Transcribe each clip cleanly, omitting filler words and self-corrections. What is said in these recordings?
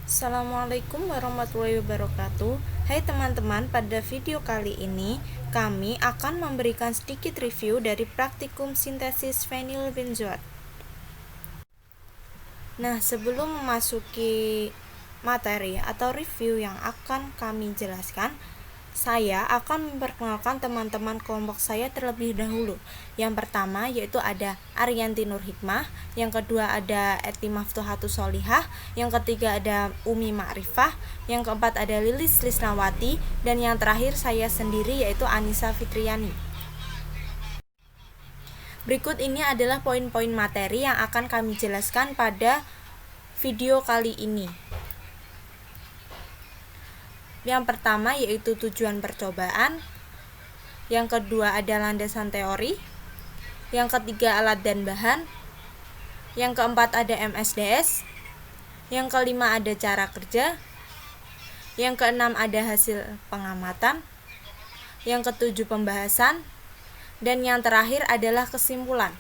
Assalamualaikum warahmatullahi wabarakatuh. Hai teman-teman, pada video kali ini kami akan memberikan sedikit review dari praktikum sintesis fenilbenzoat. Nah, sebelum memasuki materi atau review yang akan kami jelaskan, saya akan memperkenalkan teman-teman kelompok saya terlebih dahulu. Yang pertama yaitu ada Ariyanti Nur Hikmah, yang kedua ada Eti Maftuhatus Solihah, yang ketiga ada Umi Ma'rifah, yang keempat ada Lilis Lisnawati, dan yang terakhir saya sendiri yaitu Anissa Fitriani. Berikut ini adalah poin-poin materi yang akan kami jelaskan pada video kali ini. Yang pertama yaitu tujuan percobaan, yang kedua ada landasan teori, yang ketiga alat dan bahan, yang keempat ada MSDS, yang kelima ada cara kerja, yang keenam ada hasil pengamatan, yang ketujuh pembahasan, dan yang terakhir adalah kesimpulan.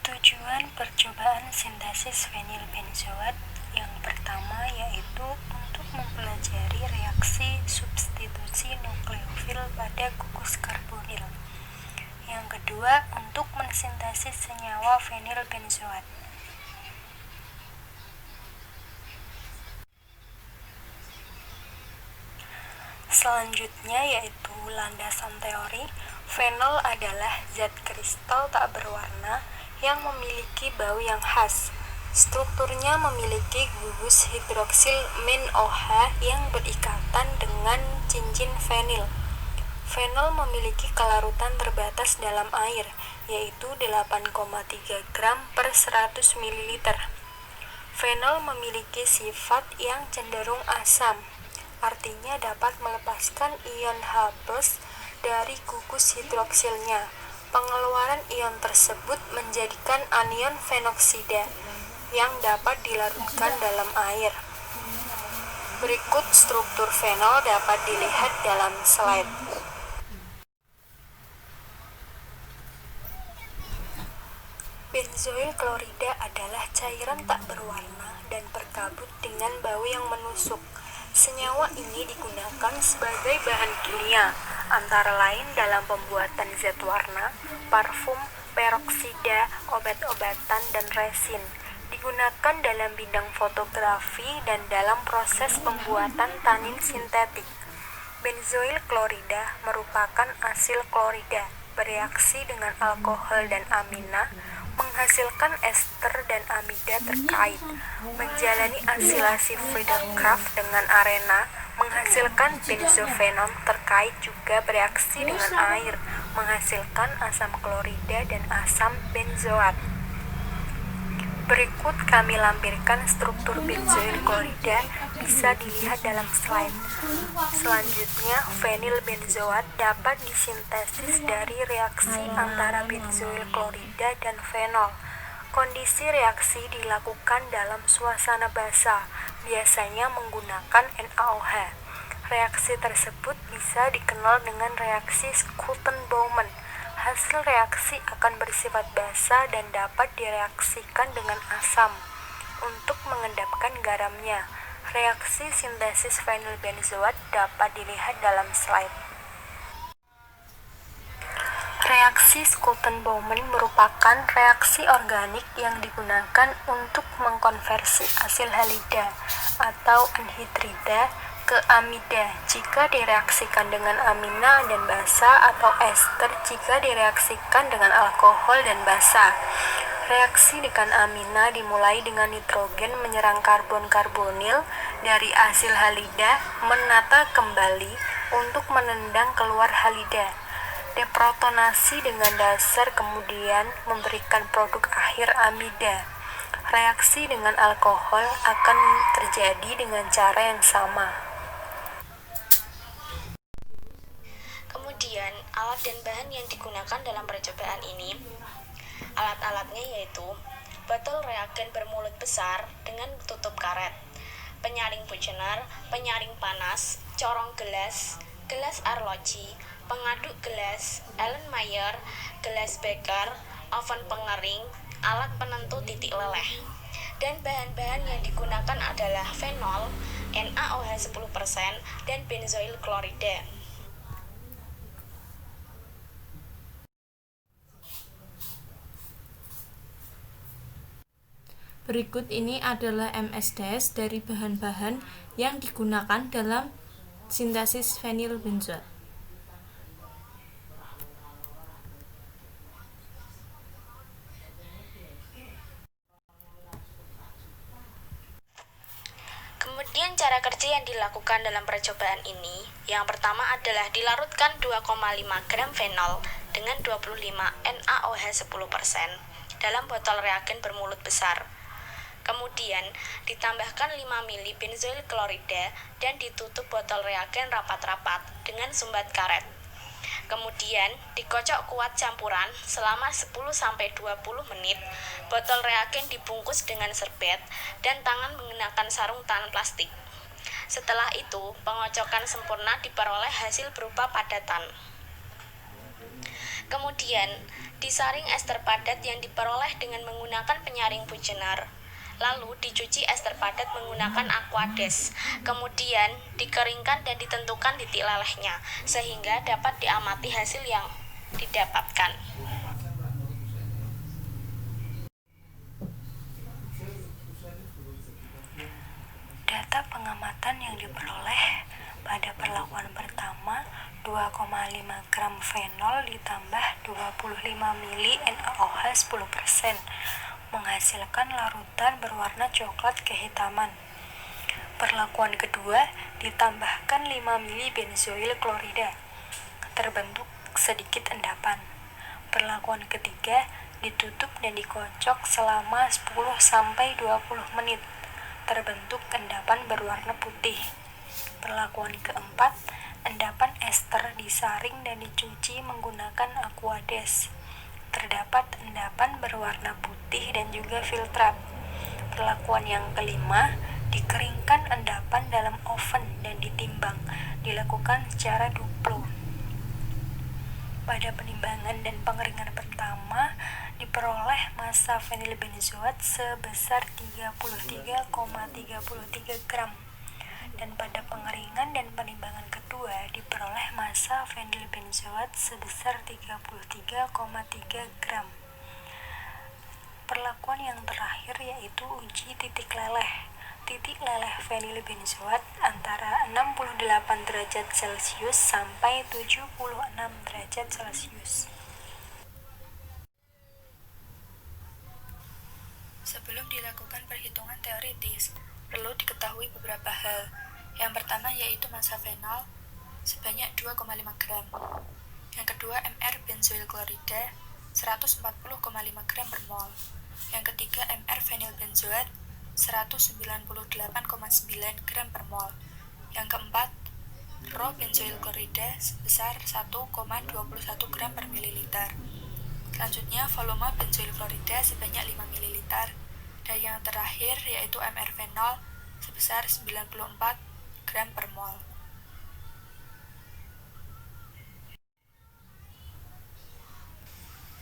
Tujuan percobaan sintesis fenilbenzoat yang pertama yaitu untuk mempelajari reaksi substitusi nukleofil pada gugus karbonil. Yang kedua, untuk mensintesis senyawa fenilbenzoat. Selanjutnya yaitu landasan teori. Fenol adalah zat kristal tak berwarna yang memiliki bau yang khas. Strukturnya memiliki gugus hidroksil min OH yang berikatan dengan cincin fenil. Fenol memiliki kelarutan terbatas dalam air, yaitu 8,3 gram per 100 ml. Fenol memiliki sifat yang cenderung asam, artinya dapat melepaskan ion H+ dari gugus hidroksilnya. Pengeluaran ion tersebut menjadikan anion fenoksida yang dapat dilarutkan dalam air. Berikut struktur fenol dapat dilihat dalam slide. Benzoil klorida adalah cairan tak berwarna dan berkabut dengan bau yang menusuk. Senyawa ini digunakan sebagai bahan kimia, antara lain dalam pembuatan zat warna, parfum, peroksida, obat-obatan, dan resin. Digunakan dalam bidang fotografi dan dalam proses pembuatan tanin sintetik. Benzoil klorida merupakan asil klorida, bereaksi dengan alkohol dan amina, menghasilkan ester dan amida terkait, menjalani asilasi Friedel-Crafts dengan arena, menghasilkan benzofenon terkait juga bereaksi dengan air, menghasilkan asam klorida dan asam benzoat. Berikut kami lampirkan struktur benzoil klorida, bisa dilihat dalam slide. Selanjutnya, fenilbenzoat dapat disintesis dari reaksi antara benzoil klorida dan fenol. Kondisi reaksi dilakukan dalam suasana basah, biasanya menggunakan NaOH. Reaksi tersebut bisa dikenal dengan reaksi Scholten-Bowman. Hasil reaksi akan bersifat basa dan dapat direaksikan dengan asam untuk mengendapkan garamnya. Reaksi sintesis fenilbenzoat dapat dilihat dalam slide. Reaksi Scholten-Bowman merupakan reaksi organik yang digunakan untuk mengkonversi asil halida atau anhidrida ke amida jika direaksikan dengan amina dan basa, atau ester jika direaksikan dengan alkohol dan basa. Reaksi dengan amina dimulai dengan nitrogen menyerang karbon karbonil dari asil halida, menata kembali untuk menendang keluar halida. Deprotonasi dengan dasar kemudian memberikan produk akhir amida. Reaksi dengan alkohol akan terjadi dengan cara yang sama. Kemudian, alat dan bahan yang digunakan dalam percobaan ini, alat-alatnya yaitu botol reagen bermulut besar dengan tutup karet, penyaring Buchener, penyaring panas, corong gelas, gelas arloji, pengaduk gelas, Erlenmeyer, gelas Becker, oven pengering, alat penentu titik leleh. Dan bahan-bahan yang digunakan adalah fenol, NaOH 10%, dan benzoil klorida. Berikut ini adalah MS- dari bahan-bahan yang digunakan dalam sintesis fenil benzoat. Kemudian cara kerja yang dilakukan dalam percobaan ini, yang pertama adalah dilarutkan 2,5 gram fenol dengan 25 NaOH 10% dalam botol reagen bermulut besar. Kemudian ditambahkan 5 ml benzoil klorida dan ditutup botol reagen rapat-rapat dengan sumbat karet. Kemudian dikocok kuat campuran selama 10-20 menit. Botol reagen dibungkus dengan serbet dan tangan menggunakan sarung tangan plastik. Setelah itu, pengocokan sempurna diperoleh hasil berupa padatan. Kemudian, disaring ester padat yang diperoleh dengan menggunakan penyaring Buchener. Lalu dicuci ester padat menggunakan Aquades. Kemudian dikeringkan dan ditentukan titik lelehnya sehingga dapat diamati hasil yang didapatkan. Data pengamatan yang diperoleh pada perlakuan pertama, 2,5 gram fenol ditambah 25 ml NaOH 10% menghasilkan larutan berwarna coklat kehitaman. Perlakuan kedua, ditambahkan 5 ml benzoil klorida, terbentuk sedikit endapan. Perlakuan ketiga, ditutup dan dikocok selama 10-20 menit, terbentuk endapan berwarna putih. Perlakuan keempat, endapan ester disaring dan dicuci menggunakan Aquades. Terdapat endapan berwarna putih dan juga filtrat. Perlakuan yang kelima, dikeringkan endapan dalam oven dan ditimbang, dilakukan secara duplo. Pada penimbangan dan pengeringan pertama, diperoleh massa fenil benzoat sebesar 33,33 gram. Dan pada pengeringan dan penimbangan kedua diperoleh massa fenil benzoat sebesar 33,3 gram. Perlakuan yang terakhir yaitu uji titik leleh. Titik leleh fenil benzoat antara 68 derajat Celcius sampai 76 derajat Celcius. Sebelum dilakukan perhitungan teoritis, perlu diketahui beberapa hal. Yang pertama yaitu massa fenol sebanyak 2,5 gram. Yang kedua mR benzoil klorida 140,5 gram per mol. Yang ketiga mR fenil benzoat 198,9 gram per mol. Yang keempat Rho benzoil klorida sebesar 1,21 gram per mililiter. Selanjutnya volume benzoil klorida sebanyak 5 ml. Dan yang terakhir yaitu mR fenol sebesar 94 gram per mol.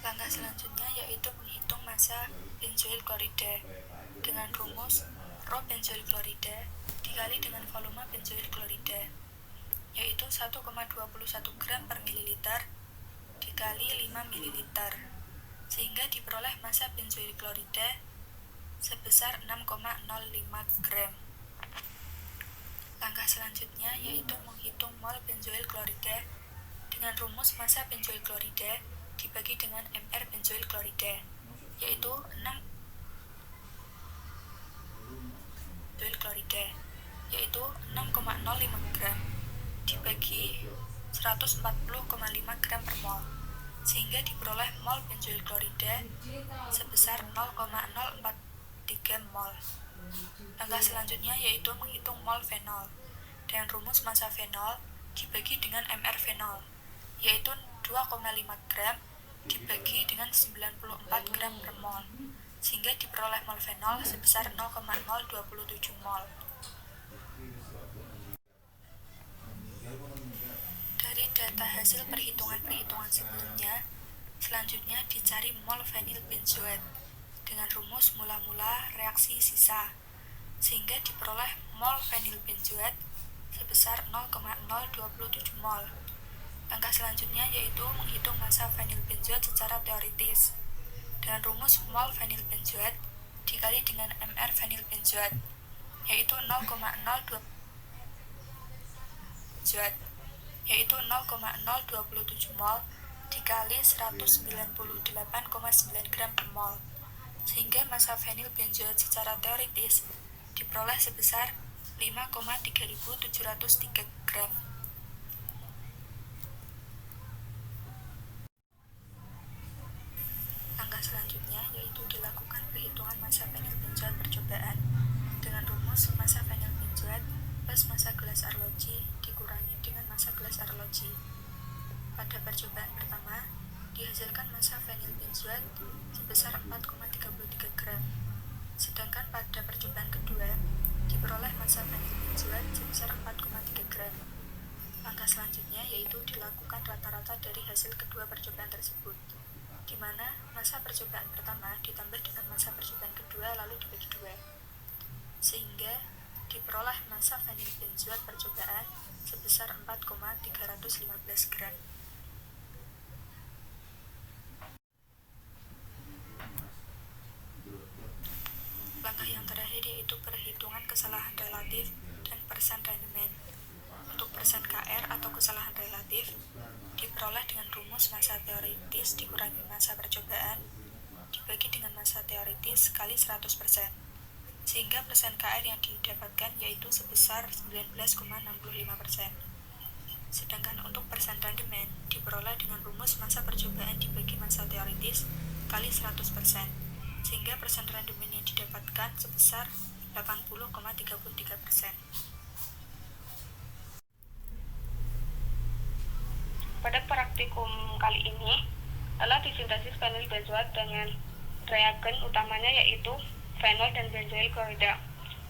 Langkah selanjutnya yaitu menghitung massa benzoil klorida dengan rumus Rho benzoil klorida dikali dengan volume benzoil klorida, yaitu 1,21 gram per mililiter dikali 5 ml, sehingga diperoleh massa benzoil klorida sebesar 6,05 gram. Langkah selanjutnya yaitu menghitung mol benzoil klorida dengan rumus massa benzoil klorida dibagi dengan mR benzoil klorida, yaitu 6 benzoil klorida, yaitu 6,05 gram dibagi 140,5 gram per mol, sehingga diperoleh mol benzoil klorida sebesar 0,043 mol. Langkah selanjutnya yaitu menghitung mol fenol dengan rumus massa fenol dibagi dengan mR fenol, yaitu 2,5 gram dibagi dengan 94 gram per mol, sehingga diperoleh mol fenol sebesar 0,027 mol. Dari data hasil perhitungan-perhitungan sebelumnya, selanjutnya dicari mol fenil benzoat. dengan rumus mula-mula reaksi sisa, sehingga diperoleh mol fenilbenzoat sebesar 0,027 mol. Langkah selanjutnya yaitu menghitung massa fenilbenzoat secara teoritis dengan rumus mol fenilbenzoat dikali dengan mR fenilbenzoat, yaitu 0,027 mol dikali 198,9 gram per mol, sehingga massa fenilbenzoat secara teoritis diperoleh sebesar 5,3703 gram. Langkah selanjutnya yaitu dilakukan perhitungan massa fenilbenzoat percobaan dengan rumus massa fenilbenzoat plus massa gelas arloji dikurangi dengan massa gelas arloji. Pada percobaan pertama, dihasilkan massa fenilbenzoat sebesar 4,33 gram. Sedangkan pada percobaan kedua, diperoleh massa fenilbenzoat sebesar 4,3 gram. Langkah selanjutnya yaitu dilakukan rata-rata dari hasil kedua percobaan tersebut, di mana massa percobaan pertama ditambah dengan massa percobaan kedua lalu dibagi 2, sehingga diperoleh massa fenilbenzoat percobaan sebesar 4,315 gram. Langkah yang terakhir yaitu perhitungan kesalahan relatif dan persen rendemen. Untuk persen KR atau kesalahan relatif diperoleh dengan rumus massa teoritis dikurangi massa percobaan dibagi dengan massa teoritis kali 100%, sehingga persen KR yang didapatkan yaitu sebesar 19,65%. Sedangkan untuk persen rendemen diperoleh dengan rumus massa percobaan dibagi massa teoritis kali 100%, sehingga persen rendemen yang didapatkan sebesar 80,33%. Pada praktikum kali ini telah disintesis fenilbenzoat dengan reagen utamanya yaitu fenol dan benzoil klorida.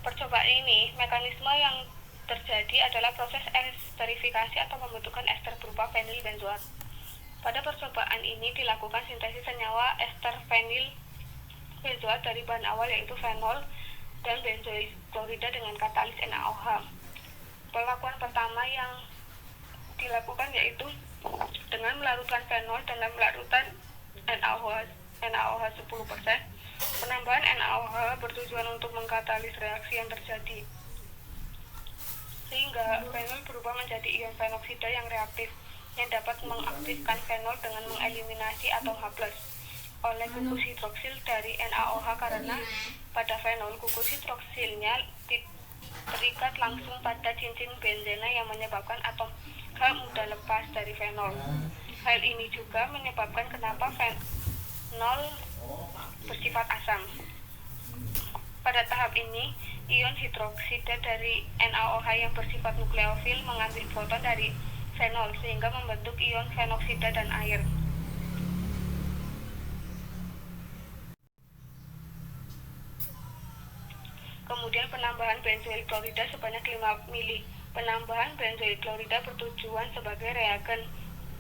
Percobaan ini, mekanisme yang terjadi adalah proses esterifikasi atau pembentukan ester berupa fenilbenzoat. Pada percobaan ini dilakukan sintesis senyawa ester fenilbenzoat dari bahan awal yaitu fenol dan benzoil klorida dengan katalis NaOH. Perlakuan pertama yang dilakukan yaitu dengan melarutkan fenol dalam larutan NaOH 10%. Penambahan NaOH bertujuan untuk mengkatalis reaksi yang terjadi, sehingga fenol berubah menjadi ion fenoksida yang reaktif yang dapat mengaktifkan fenol dengan mengeliminasi atom H+ oleh gugus hidroksil dari NaOH, karena pada fenol gugus hidroksilnya terikat langsung pada cincin benzena yang menyebabkan atom H mudah lepas dari fenol. Hal ini juga menyebabkan kenapa fenol bersifat asam. Pada tahap ini, ion hidroksida dari NaOH yang bersifat nukleofil mengambil proton dari fenol sehingga membentuk ion fenoksida dan air. Kemudian penambahan benzoil klorida sebanyak 5 mili. Penambahan benzoil klorida bertujuan sebagai reagen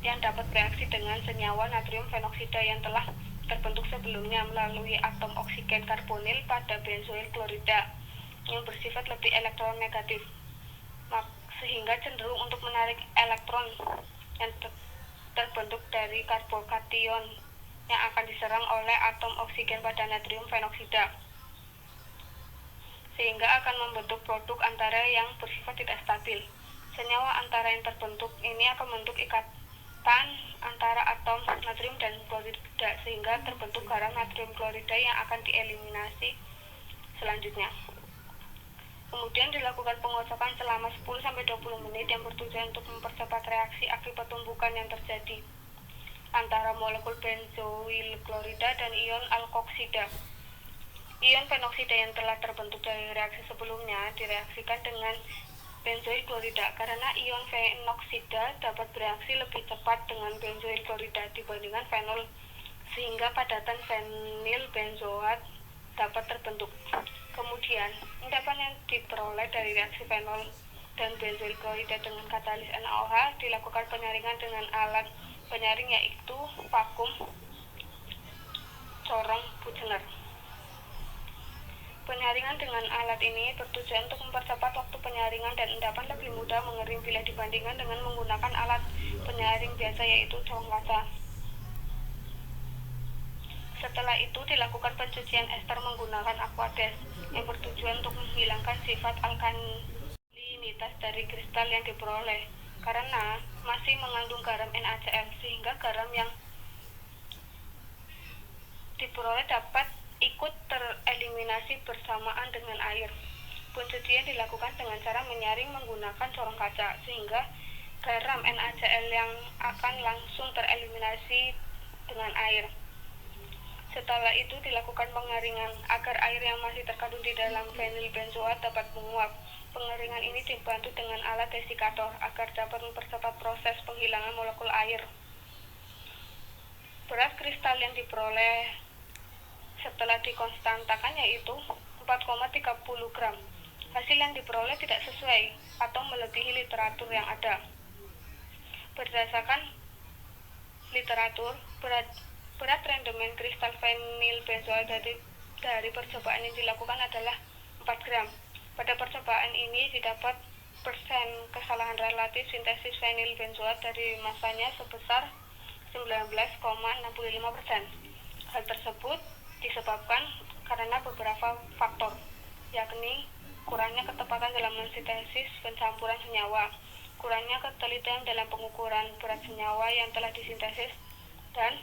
yang dapat bereaksi dengan senyawa natrium fenoksida yang telah terbentuk sebelumnya melalui atom oksigen karbonil pada benzoil klorida yang bersifat lebih elektronegatif, sehingga cenderung untuk menarik elektron yang terbentuk dari karbokation yang akan diserang oleh atom oksigen pada natrium fenoksida, sehingga akan membentuk produk antara yang bersifat tidak stabil. Senyawa antara yang terbentuk ini akan membentuk ikatan antara atom natrium dan klorida sehingga terbentuk garam natrium klorida yang akan dieliminasi selanjutnya. Kemudian dilakukan pengocokan selama 10-20 menit yang bertujuan untuk mempercepat reaksi akibat tumbukan yang terjadi antara molekul benzoil klorida dan ion alkoksida. Ion fenoksida yang telah terbentuk dari reaksi sebelumnya direaksikan dengan benzoil klorida karena ion fenoksida dapat bereaksi lebih cepat dengan benzoil klorida dibandingkan fenol, sehingga padatan fenilbenzoat dapat terbentuk. Kemudian, endapan yang diperoleh dari reaksi fenol dan benzoil klorida dengan katalis NaOH dilakukan penyaringan dengan alat penyaring yaitu vakum corong Buchner. Penyaringan dengan alat ini bertujuan untuk mempercepat waktu penyaringan dan endapan lebih mudah mengering bila dibandingkan dengan menggunakan alat penyaring biasa, yaitu corong kaca. Setelah itu dilakukan pencucian ester menggunakan aqueous yang bertujuan untuk menghilangkan sifat alkalinitas dari kristal yang diperoleh karena masih mengandung garam NaCl, sehingga garam yang diperoleh dapat ikut tereliminasi bersamaan dengan air. Pencucian dilakukan dengan cara menyaring menggunakan corong kaca, sehingga garam NaCl yang akan langsung tereliminasi dengan air. Setelah itu dilakukan pengeringan agar air yang masih terkandung di dalam fenil benzoat dapat menguap. Pengeringan ini dibantu dengan alat desikator agar dapat mempercepat proses penghilangan molekul air. Berat kristal yang diperoleh setelah dikonstantakan yaitu 4,30 gram. Hasil yang diperoleh tidak sesuai atau melebihi literatur yang ada. Berdasarkan literatur, berat rendemen kristal fenil benzoat dari percobaan yang dilakukan adalah 4 gram. Pada percobaan ini didapat persen kesalahan relatif sintesis fenil benzoat dari masanya sebesar 19,65%. Hal tersebut disebabkan karena beberapa faktor, yakni kurangnya ketepatan dalam mensintesis pencampuran senyawa, kurangnya ketelitian dalam pengukuran berat senyawa yang telah disintesis, dan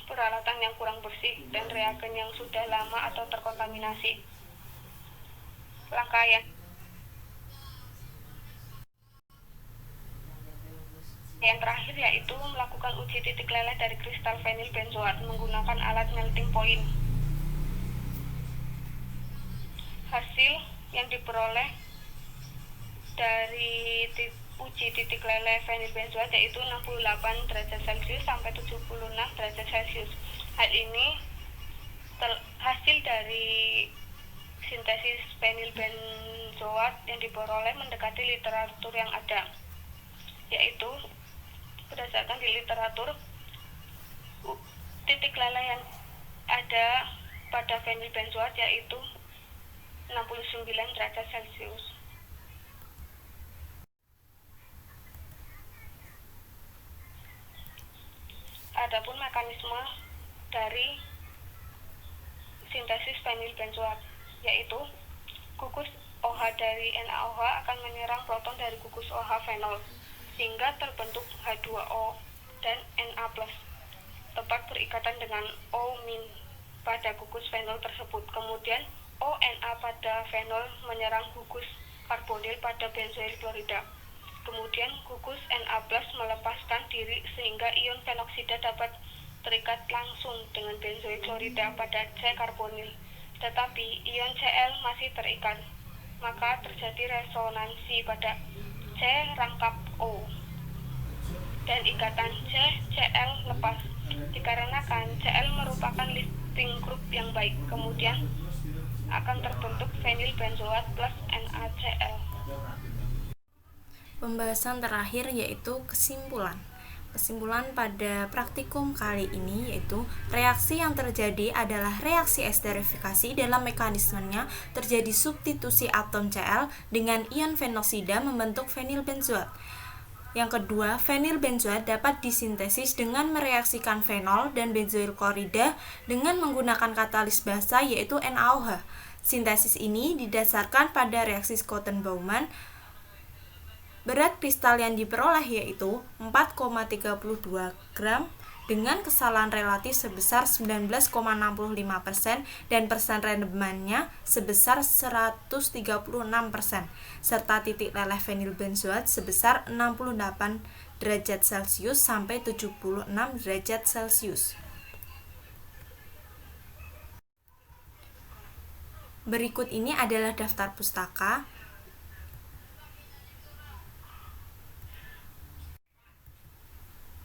peralatan yang kurang bersih dan reagen yang sudah lama atau terkontaminasi. Langkah yang terakhir yaitu melakukan uji titik leleh dari kristal fenil benzoat menggunakan alat melting point. Hasil yang diperoleh dari uji titik leleh fenil benzoat yaitu 68 derajat Celcius sampai 76 derajat Celcius. Hal ini hasil dari sintesis fenil benzoat yang diperoleh mendekati literatur yang ada, yaitu berdasarkan di literatur titik leleh yang ada pada fenil benzoat yaitu 69 derajat Celcius. Adapun mekanisme dari sintesis fenil benzoat yaitu gugus OH dari NaOH akan menyerang proton dari gugus OH fenol sehingga terbentuk H2O dan Na+, tepat berikatan dengan O- pada gugus fenol tersebut. Kemudian ONa pada fenol menyerang gugus karbonil pada benzoil klorida. Kemudian gugus Na+ melepaskan diri sehingga ion fenoksida dapat terikat langsung dengan benzoil klorida pada C karbonil. Tetapi ion Cl masih terikat, maka terjadi resonansi pada C rangkap O dan ikatan C-Cl lepas. Dikarenakan Cl merupakan listing group yang baik, kemudian akan terbentuk fenil benzoat plus NaCl. Pembahasan terakhir yaitu kesimpulan. Kesimpulan pada praktikum kali ini yaitu reaksi yang terjadi adalah reaksi esterifikasi. Dalam mekanismenya terjadi substitusi atom Cl dengan ion fenoksida membentuk fenil benzoat. Yang kedua, fenil benzoat dapat disintesis dengan mereaksikan fenol dan benzoil klorida dengan menggunakan katalis basa yaitu NaOH. Sintesis ini didasarkan pada reaksi Schouten-Baumann. Berat kristal yang diperoleh yaitu 4,32 gram dengan kesalahan relatif sebesar 19,65% dan persen rendemennya sebesar 136%, serta titik leleh fenil benzoat sebesar 68 derajat Celcius sampai 76 derajat Celcius. Berikut ini adalah daftar pustaka.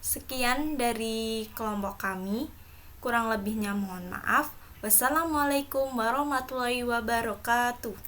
Sekian dari kelompok kami, kurang lebihnya mohon maaf. Wassalamualaikum warahmatullahi wabarakatuh.